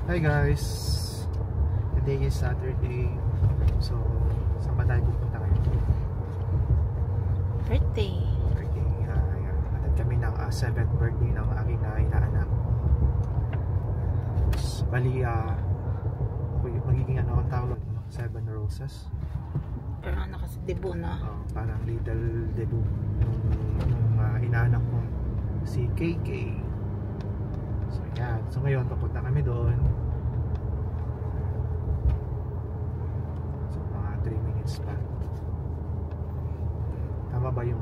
Hi guys, today is Saturday. So, saan ba tayo pupunta ngayon? Birthday. Atad kami ng 7th birthday ng aking inaanak. Tapos, bali, magiging ano ang tawag? 7 roses. Pero ano kasi debut na. Parang little debut nung inaanak ko, si KK. So yan, so ngayon papunta kami doon. So mga 3 minutes pa. Tama ba yung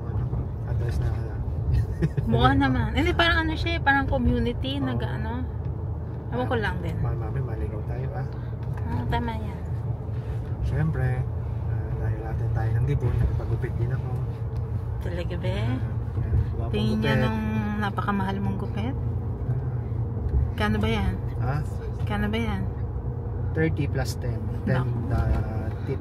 address na Mukha naman. Hindi, parang ano siya, parang community, nag-ano. Ewan ko lang din. Mami, maligaw tayo Tama yan. Siyempre, dahil natin tayo ng libon, nagpagupit din ako. Talaga ba? Tingin niya nung napakamahal mong gupit? Kano ba yan? Ha? Kano ba yan? 30 plus 10. 10 tip.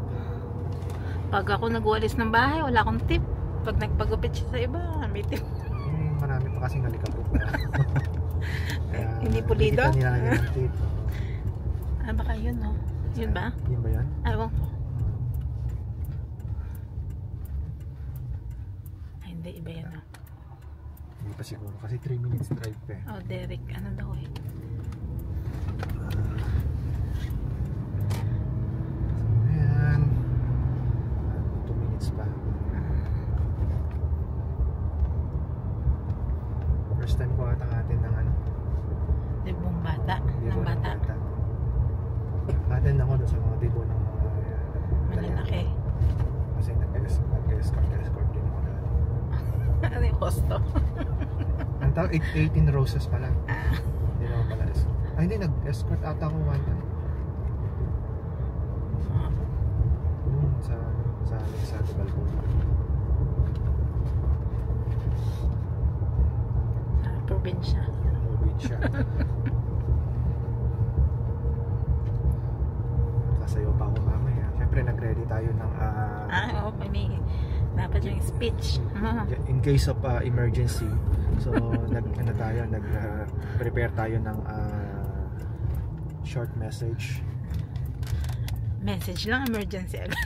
Pag ako nagwalis ng bahay, wala akong tip. Pag nagpagupit siya sa iba, may tip. Marami pa kasing nalikabok. Hindi pulido? Hindi kita nilalagyan ng tip. Ah, baka yun, no? Yun ba? Yun ba yan? Ewan ko. Ay, hindi. Iba yan, no? Hindi pa siguro. Kasi 3 minutes drive pa eh. Oh, Derek. Ano daw eh? Ayan. 2 minutes pa. First time ko atang atin ng ano. Debong bata. Ng bata. Atin ako doon sa mga debo ng mga Malalaki. Kasi nag-escort din ako doon. Ano yung hosto? Ang tawag 18 roses pala. Hindi naman pala escort. Ay hindi, nag-escort ata ako one time. Sa Balcon. Probinsya. Probinsya. Sasayaw pa ako mamaya. Siyempre nag-ready tayo ng may dapat yung speech. in case of emergency. So nag-prepare tayo ng short message. Message lang, emergency agad.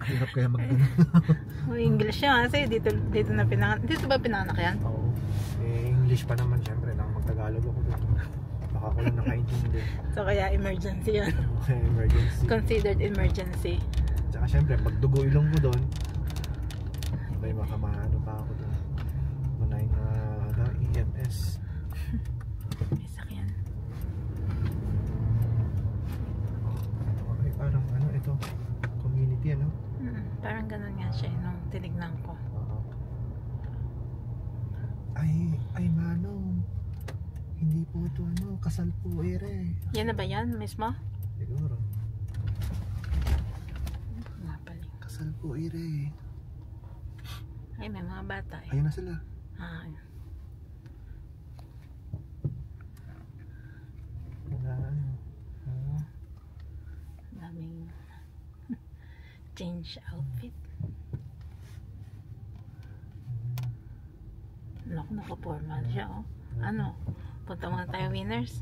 Hirap kaya English siya kasi dito na dito ba pinanganak yan? Oo. English pa naman syempre, mag-Tagalog ako doon. Baka ko lang nakaintindi. So kaya emergency yan. Okay, emergency. Considered emergency. Tsaka syempre, pag dugo ilong mo doon, may makamahano pa ako doon. Manay na EMS. May sakyan. Okay, parang ano ito, community ano? Parang ganun nga siya nung tinignan ko. Ay Manong, hindi po ito ano, kasal po ere. Yan na ba yan mismo? Siguro. Mapaling. Kasal po ere. Ay, may mga bata eh. Ayun na sila. Daming change outfit. Naka-formal siya, oh. Ano? Punta muna tayo, Winners.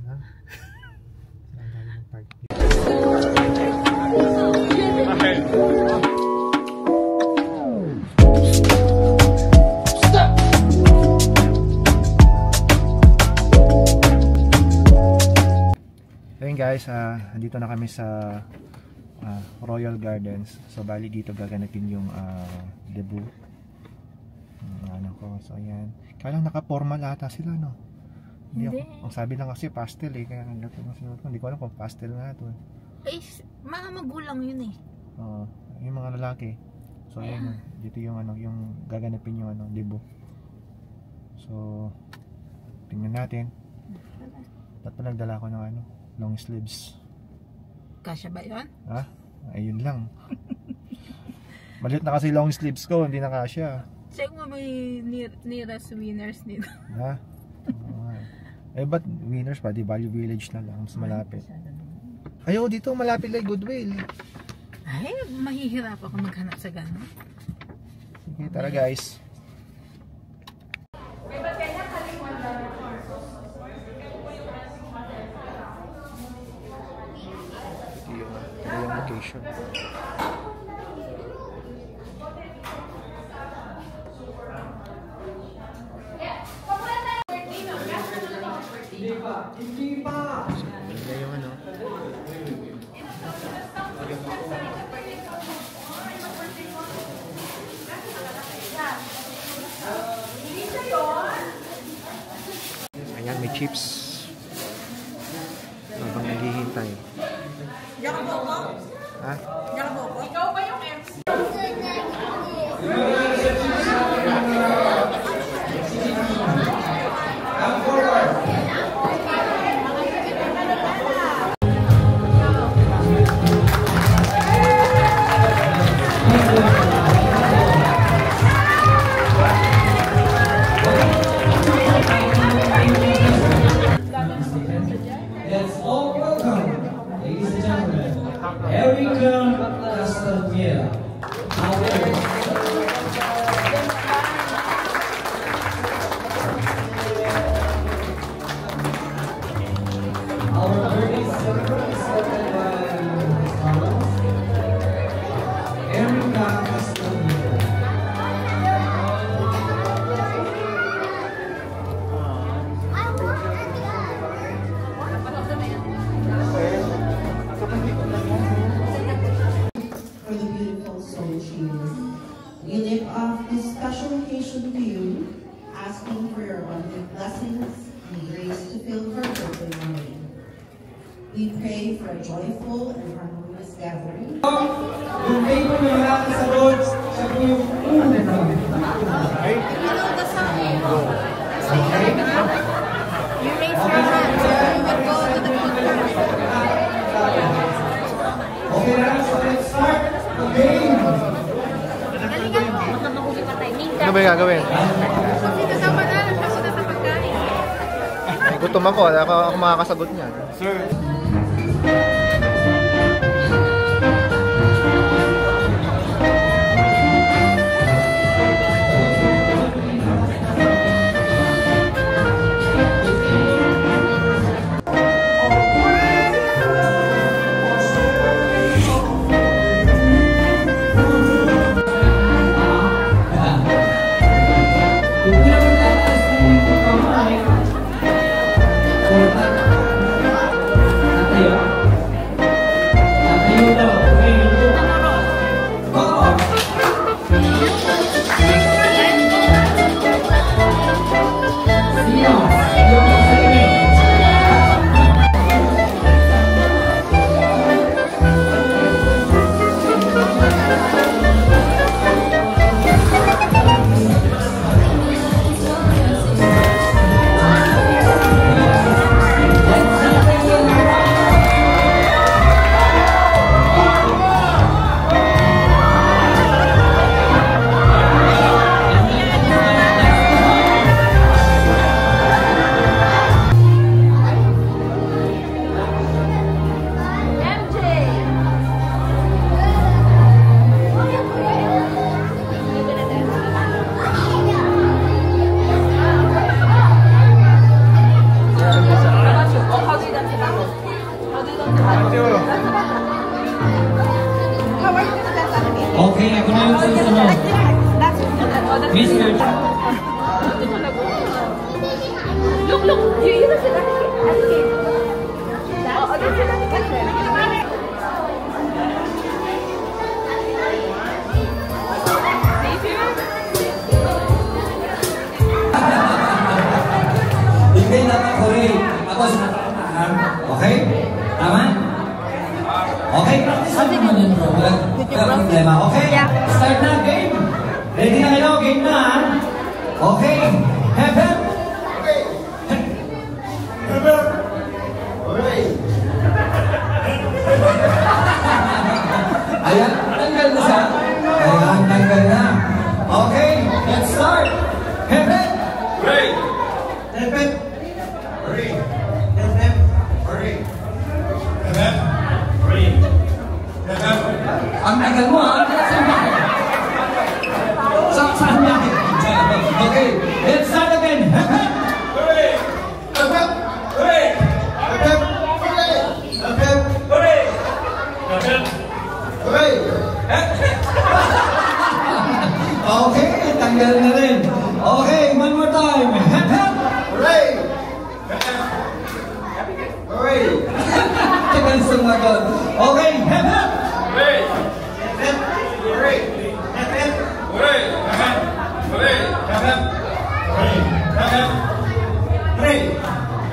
Ayun guys, andito na kami sa Royal Gardens. So bali dito gaganapin yung debut. Ano ko, so ayan. Kaya lang naka-formal ata sila, no? Hindi. Ang sabi lang kasi pastel eh, kaya hindi ko alam kung pastel nga ito. Eh, mga magulang yun eh. Yung mga lalaki. So ayan, dito yung ano, yung gaganapin yung ano, debut. So tingnan natin. Ba't pa nagdala ko ng ano, long sleeves. Kasya ba yun? Ayun lang. Maliit na kasi long sleeves ko, hindi na kasya. Check mo may nearest Winners nito. Ba't Winners pa? Di Value Village na lang, mas malapit. Ayaw, dito malapit lang Goodwill. Ay, mahihirap ako maghanap sa gano'n. Sige, tara guys. decoration. Hindi pa. Ganda yung ano. Ayan, may chips. Habang naghihintay. Diyan ka bobo? Ha? Diyan ka bobo? Ikaw ba yung MC? Let's all welcome, ladies and gentlemen, Erica Castaneda. Our birthday celebrant is hosted by Erica Castaneda. For the beautiful soul she is. We lift off this special occasion to you, asking for your abundant blessings and grace to fill her birthday morning. We pray for a joyful and harmonious gathering. Yung paper na nakakasagot, siya po yung unang. You raise your hand so you will go to the picture. Okay na, so let's start the game. Ano ba yung gagawin? Sino sa pangalan? Ako na sa pagkain. Ay, gutom ako. Ako makakasagot niyan. Sir. Okay, ako na yung susunod. Mr. Look, you know sila ni Kim. Oo, doon sila ni Kim. Hindi naman ko rin. Ako sa nakaraan. Okay? Tama? Okay, practice naman yun, bro. Walang problema. Okay? Start na game. Ready na kayo? Game na. Okay. Hep, hep. Ayan, tanggal na siya. Ayan, tanggal na. Okay, let's start. Hep, hep. Hooray! Hep, hep. Hooray! Hep, hep. Hooray! Hep, hep. Hooray! Hep, hep. Ang tagal mo, ha? Saan niya? Okay, let's start again. Hep, hep. Hooray! Hep, hep. Hooray! Hep, hep. Hooray! Hep, hep. Hooray! Hep, hep.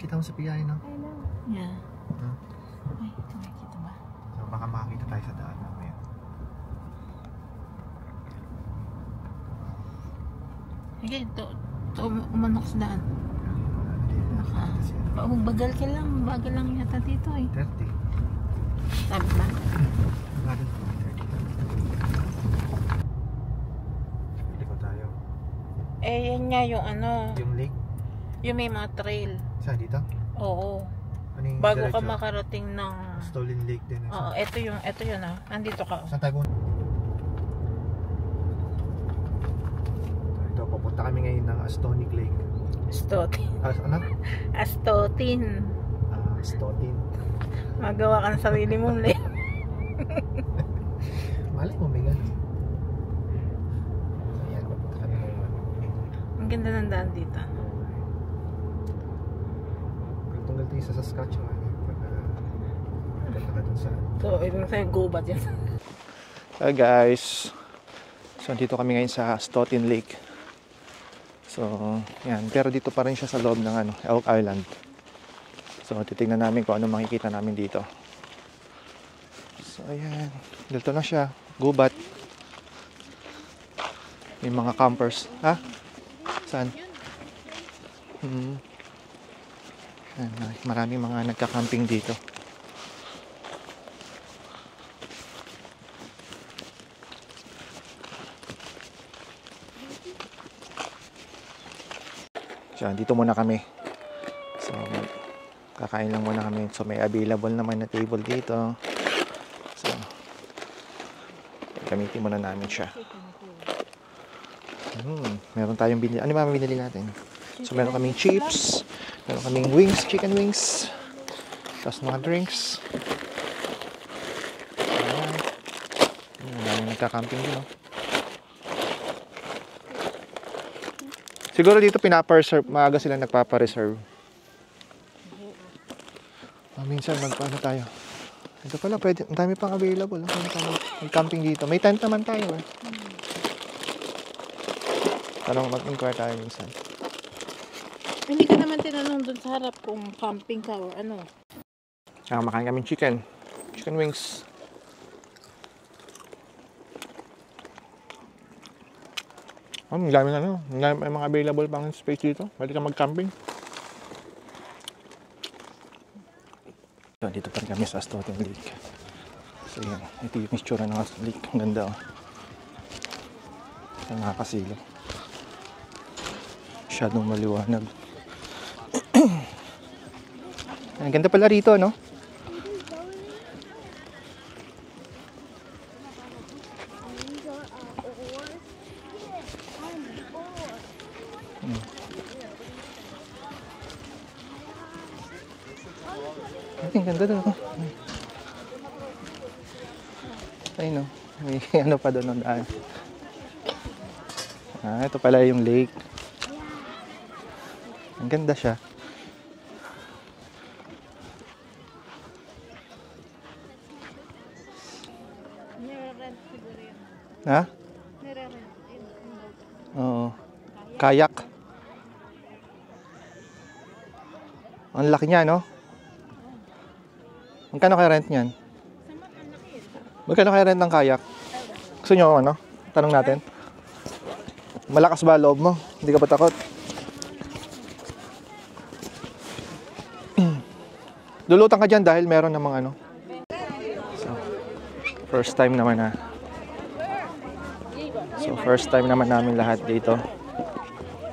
Kita mo sa PI, no? I know. Yeah. Hmm? Ay, ito nakikita ba? So baka makakita tayo sa daan mamaya. Sige, umanok sa daan. Bagal ka lang. Bagal lang yata dito eh. 30. Sabi ba? Bagal po, 30. Pili ko tayo. Eh, yan nga yung ano. Yung lake? Yung may mga trail. Saan dito? Oo. Ano yung Bago ka diretso? makarating ng... Stolen Lake din. Oo, ito yun ah. Andito ka. Saan tayo? Ito, papunta kami ngayon ng Astonic Lake. Astotin. Ano? Astotin. Astotin. Magawa ka ng sarili mong lake. Malay mo, may gano'n. Ayan, papunta kami ngayon. Ang ganda ng daan dito. Tunggal tayo sa Saskatchewan. Pagkata ka dun sa... So, ibig sabihin, gubat yan. Hi guys. So, dito kami ngayon sa Astotin Lake. So, yan. Pero dito pa rin siya sa loob ng Elk Island. So, titignan namin kung ano makikita namin dito. So, ayan. Dito na siya. Gubat. May mga campers. Ha? Saan? Ayan, maraming mga nagka-camping dito. So, dito muna kami. So, kakain lang muna kami. So, may available naman na table dito. So, gamitin muna namin siya. Meron tayong binili. Ano ba binili natin? So, meron kaming chips. Meron kaming wings, chicken wings. Tapos mga drinks. Ayan. Ayan, nagka-camping din, no? Siguro dito pinapa-reserve, maaga sila nagpapa-reserve. Minsan magpaano tayo. Ito pala, pwede, ang dami pang available. May camping dito. May tent naman tayo eh. Tanong, mag-inquire tayo minsan. Hindi ka naman tinanong dun sa harap kung camping ka or ano. Makain kami chicken wings. Ang dami na may mga available pang space dito. Pwede ka mag-camping. So, dito pa rin kami sa Astotin Lake. So yan, ito yung itsura ng lake. Ang ganda oh. Ang nakakasilo. Masyadong maliwanag. Ang ganda pala rito, no? Ang ganda doon. Ay no, may ano pa doon ng daan. Ito pala yung lake. Ang ganda siya. Nire-rent siguro yun. Ha? Nire-rent. Oo. Kayak. Ang laki niya, no? Magkano kaya rent niyan? Magkano kaya rent ng kayak? Gusto nyo ano? Tanong natin. Malakas ba loob mo? Hindi ka ba takot? Lulutang ka dyan dahil meron namang ano. So, first time naman ha. So, first time naman namin lahat dito.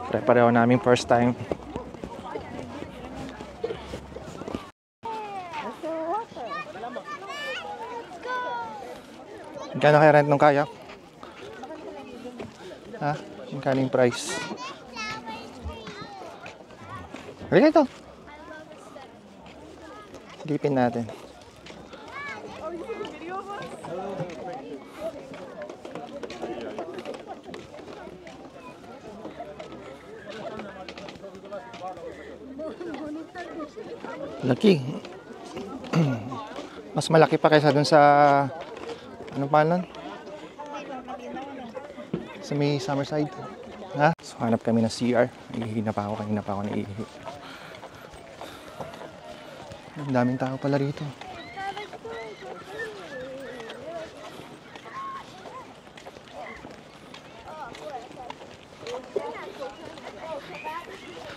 Pareho namin first time. Magkano kaya rent ng kayak? Ha? Magkano yung price? Halika ito. Silipin natin. Laki. Mas malaki pa kaysa dun sa ano pa nun? Sa may Summerside. Ha? So hanap kami ng CR. Iihi na pa ako. Kanina pa ako naiihi. Ang daming tao pala rito.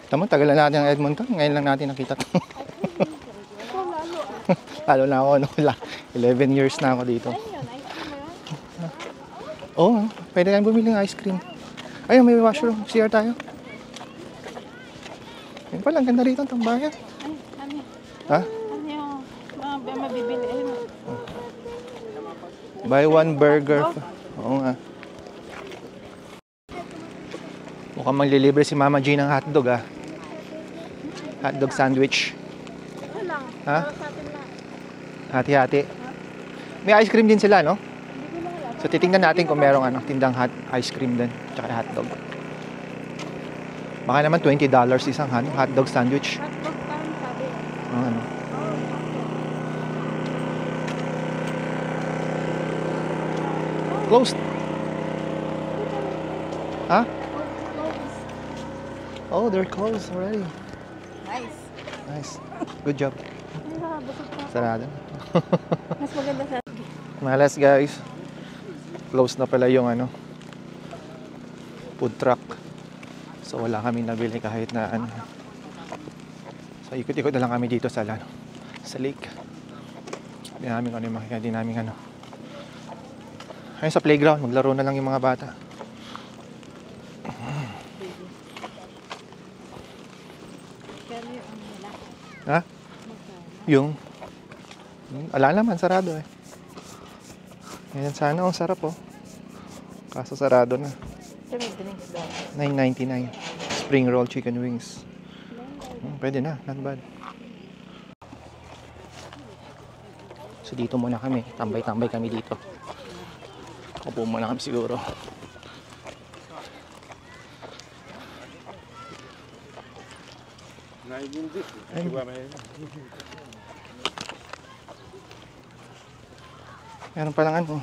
Tama, tagal na natin ang Edmonton. Ngayon lang natin nakita to. Lalo na ako, 11 years na ako dito. Oo, pwede tayong bumili ng ice cream. Ayun, may washroom. CR tayo. Yun pala, ang ganda rito ang tambayan. Ay, ano? Ha? Ano yung mabibili? Ayun. Buy one burger. Oo nga. Mukhang maglilibre si Mama G ng hotdog ah. Hotdog sandwich. Ha? Hati-hati. May ice cream din sila, no? So titingnan natin kung merong tindang ice cream din, tsaka hotdog. Baka naman $20 isang hotdog sandwich. Hotdog parang sabi. Ano? Closed. Ha? Oh, they're closed already. Nice. Nice. Good job. Ay, nakabusog pa. Sarado. Mas maganda sa... Malas guys. Close na pala yung food truck. So wala kami nabili kahit na So ikot-ikot na lang kami dito sa lake. Hindi namin yung makikita, hindi namin Ayun sa playground, maglaro na lang yung mga bata. Ha? Yung ala naman, sarado eh. Ayan sana, sarap oh. Kaso sarado na. Ito may drinks daw. $9.99 spring roll chicken wings. Pwede na, not bad. So dito muna kami, tambay-tambay kami dito. Upo muna kami siguro. Meron palang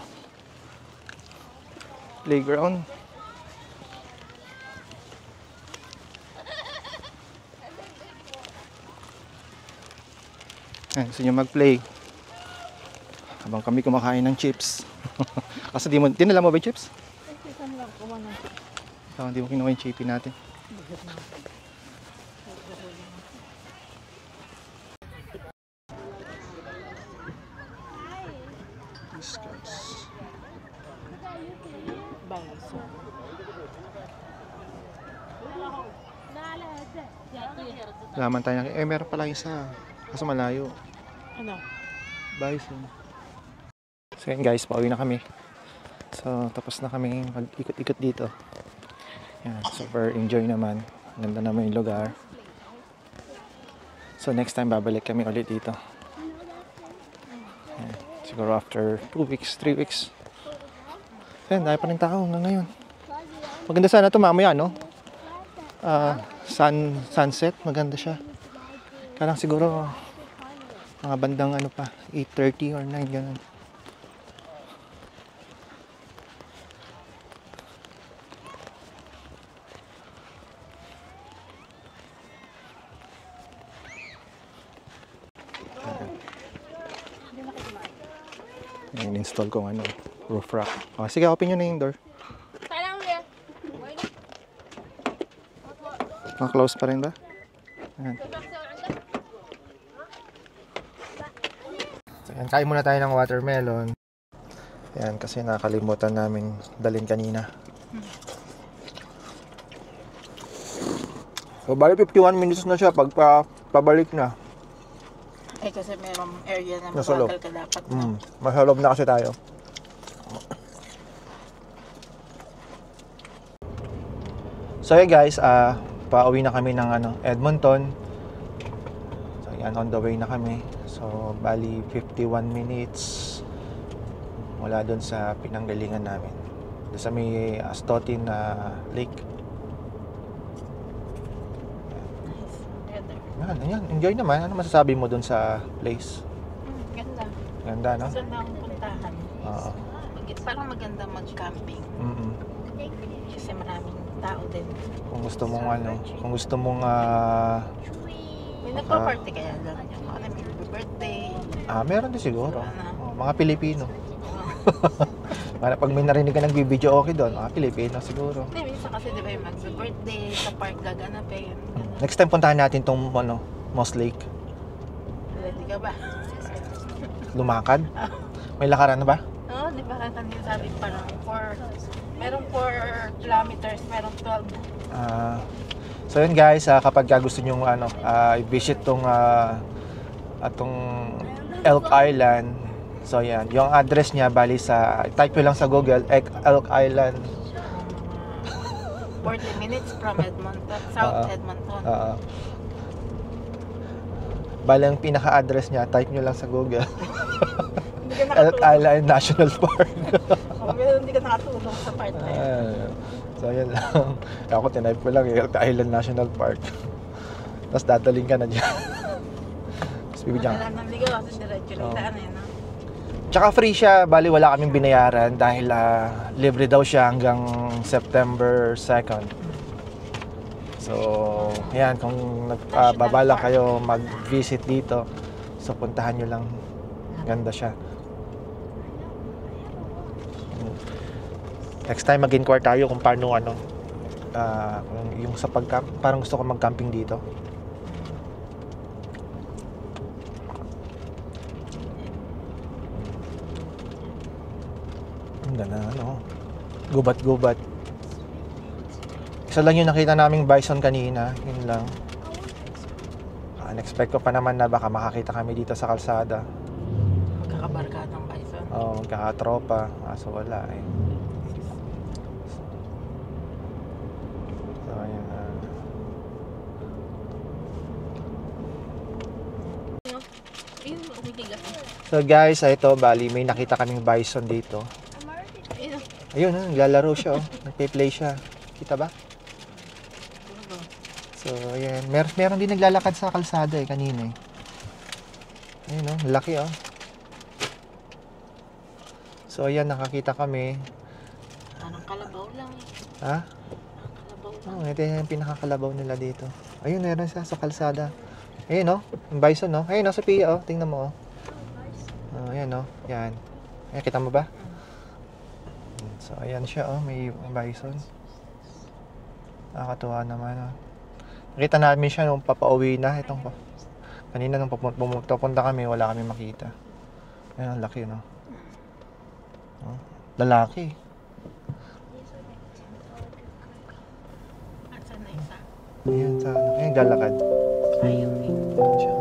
playground. Gusto nyo mag-play habang kami kumakain ng chips. Kasi dinala mo ba yung chips? Hindi mo kinuha yung chippy natin. Laman tayo meron pala isa. Kaso malayo. Ano? Bison. So yun guys, pauwi na kami. So tapos na kami mag-ikot-ikot dito. Yan, super enjoy naman. Ganda naman yung lugar. So next time babalik kami ulit dito. Yan, siguro after 2 weeks, 3 weeks. So yan, dahil pa rin tao hanggang ngayon. Maganda sana ito mamaya, no? Sunset, maganda siya. Kaya lang siguro mga bandang 8:30 or 9 ganun. In-install ko roof rack. Sige, open nyo na yung door. Close pa rin ba? Ayan. So, yan, kain muna tayo ng watermelon. Yan, kasi nakalimutan namin dalhin kanina. So, bali 51 minutes na siya pabalik na. Eh, kasi merong area na Nasa loob. mabagal ka dapat. Nasa loob na kasi tayo. So, hey guys, pauwi na kami ng Edmonton. So, yan, on the way na kami. So, bali 51 minutes mula doon sa pinanggalingan namin. Doon sa may Astotin Lake. Yan, enjoy naman. Ano masasabi mo doon sa place? Ganda. Ganda, no? Ganda akong puntahan. Oo. Parang maganda mag-camping. Kasi maraming tao din. Kung gusto mong may May nagpa-party kaya doon. Meron din siguro. Ano? Mga Pilipino. Pag may narinig ka nagbibideo okay doon, mga Pilipino siguro. Hindi, minsan kasi di ba yung mag-birthday, sa park gaganapin. Next time puntahan natin tong Moss Lake. Ready ka ba? Lumakad. May lakaran na ba? Oo, di ba kanina sabi parang merong 4 kilometers, merong 12. So yun guys, kapag gusto nyo i-visit tong Elk Island, so yan, yung address niya bali sa, type nyo lang sa Google, Elk Island. 40 minutes from Edmonton, South Edmonton. Bali ang pinaka-address niya, type nyo lang sa Google. Hindi ka Elk Island National Park. Hindi ka nakatulong sa part na yun. So yan lang. Ako tinype ko lang Elk Island National Park. Tapos dadaling ka na dyan. Tapos bibigyan ka. Wala nang ligaw kasi diretso rin daan eh, no? Tsaka free siya, bali wala kaming binayaran dahil libre daw siya hanggang September 2nd. So, yan, kung babala kayo mag-visit dito, so puntahan nyo lang. Ganda siya. Next time mag-inquire tayo kung paano yung sa pag-camp, parang gusto ko mag-camping dito. Ang ganda, gubat-gubat. Isa lang yung nakita naming bison kanina, yun lang. Unexpect ko pa naman na baka makakita kami dito sa kalsada. Magkakabarkadang bison. Oo, magkakatropa. Kaso wala eh. So, ayan. So guys, ito, bali, may nakita kaming bison dito. Ayun, naglalaro siya, nagpe-play siya. Kita ba? So, ayan. Meron din naglalakad sa kalsada eh, kanina eh. Ayun, laki oh. So, ayan, nakakita kami. Anong kalabaw lang eh. Ha? Kalabaw lang. Oh, ito yung pinakakalabaw nila dito. Ayun, meron siya sa kalsada. Ayun, yung bison, Ayun, sa Pia, tingnan mo, ayan, yan. Ayan, kita mo ba? So, ayan siya, may bison. Nakakatuwa naman, Nakita namin siya nung papauwi na. Kanina nung pumunta kami, wala kami makita. Ayan, ang laki, lalaki. At saan na isa? Ayan, ayan, galakad. Ayun eh. Ayan siya.